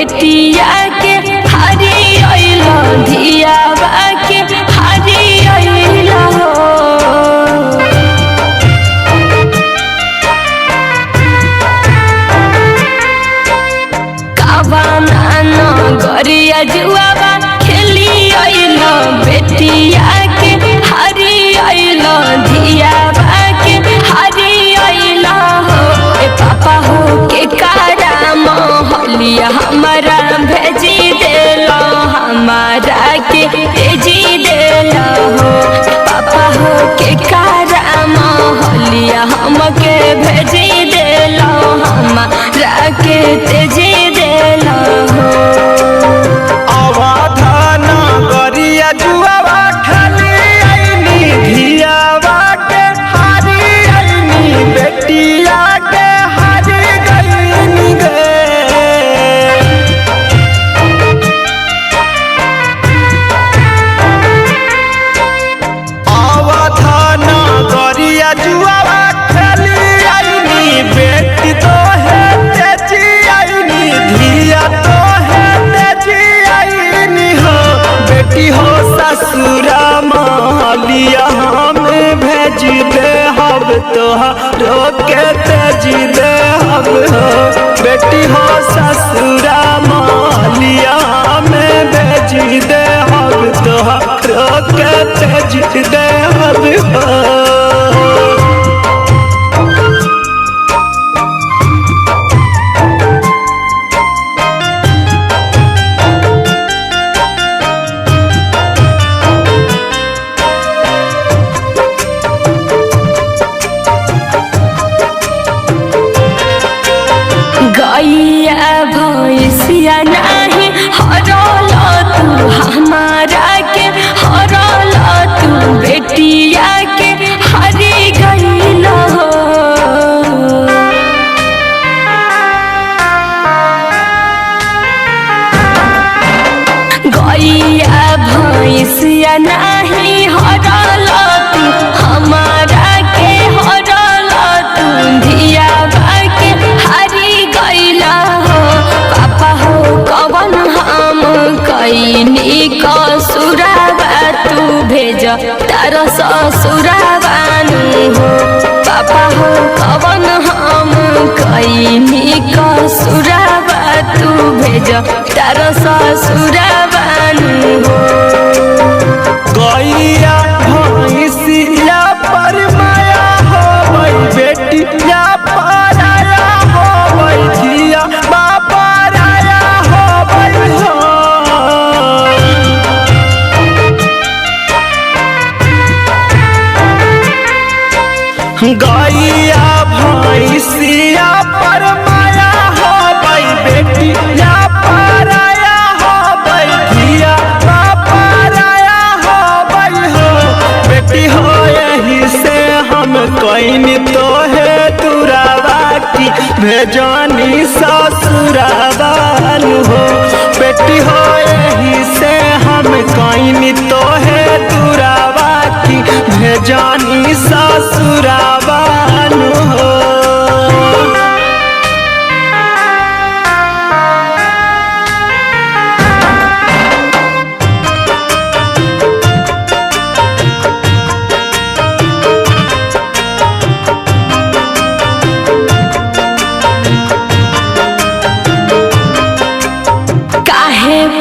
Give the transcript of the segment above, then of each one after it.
बेटिया के हरी अइला धियावा के हरी अइला हो। कावाना नगरिया जुआवा खेली अइला बेटिया के हरी अइला धियावा के हरी अइला हो। ए पापा हो के कारा मोहलिया हमारा भेजी देला हमारा के तेजी देला हो। पापा हो के कारा मोहलिया हमके भेजी देला हमारा के तेजी देला हो। तोहरो के तेजी दे हम हो बेटी हो ससुरा मालिया में भेजी दे हम तोहरो के तेजी दे हम हो। गैया भैंसिया नाही हरल तू हमारा के हरल तू बेटिया के हरी गइल हो। गैया भैंसिया नाही हरल तू हमारा के हरल तू धियावा के हरी गइला हो। पापा हो कवन हम कइनी कसुरावा तू भेज तार ससुरावानु हो। पापा हो कवन हम कइनी कसुरावा तू भेज तार ससुरावानु हो। गैया भैंसिया पर माया हो बेटिया पराया हो धिया बापा राया हो हो। गैया भैंसिया पर माया हो बेटिया पराया हो धिया बापा राया हो हो। बेटी हो यही से हम कईन तो है तुरावा की भेजानी ससुरावाल हो। बेटी हो यही से हम कईन तो है तुरावा की भेजानी ससुरावाल हो।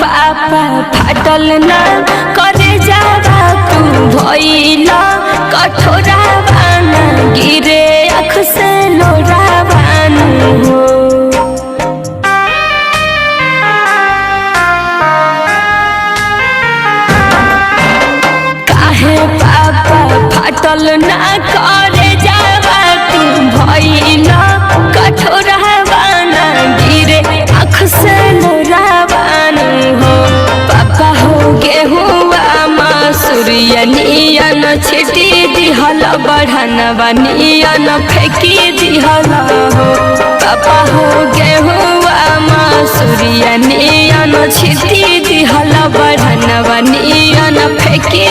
पापा फाटल ना करे जावा तू भइला कठोरावाना गिरे अख से लोरावानु हो। काहे पापा फाटल ना करे जावा तू भइला कठोरावाना गिरे अख से लोरावानु हो। पापा हो गेहुआ मसूरिया नियन छिटी दिहल बढ़नवा नियन फेंकी दिहल हो। पापा हो गेहुआ मसूरिया नियन छिटी दिहल बढ़नवा नियन फेंकी